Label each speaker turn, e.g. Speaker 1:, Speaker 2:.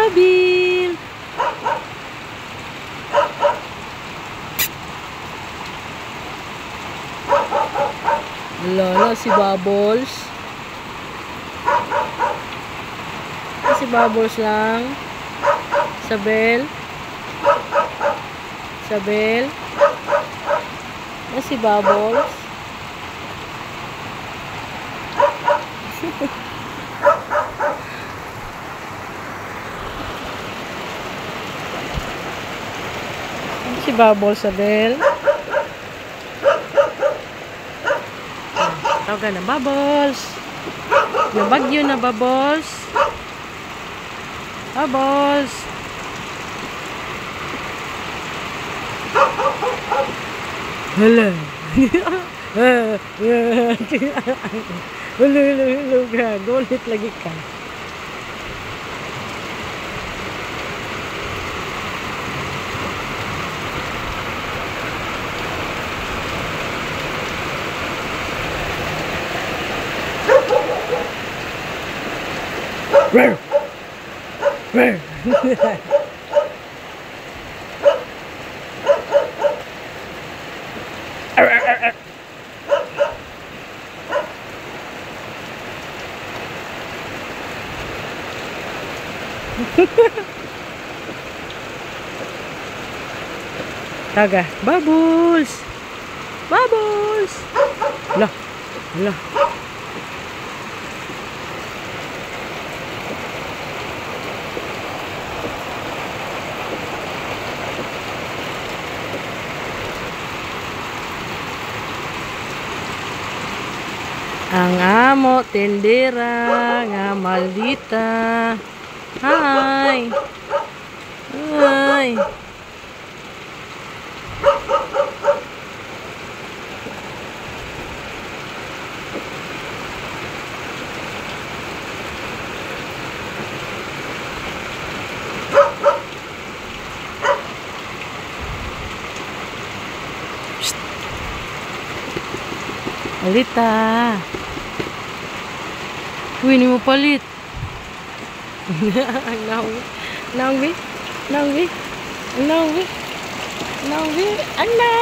Speaker 1: Abil. Wala na si Bubbles. Si Bubbles lang. Isabel. Isabel. Si Bubbles. Si Bubbles, Isabel. Tawagan na Bubbles. Yung bagyo na Bubbles. Bubbles. Hala. Halo ka. Gulit lagi ka. Rrr. Rrr. Taga, Bubbles. Bubbles. Lah. Lah. Ang amo tendera nga maldita. Hi. Hi. Alita. Uy, ini mo palit. Naong bi. Naong bi. Naong bi. Naong bi. Naong bi. Ano?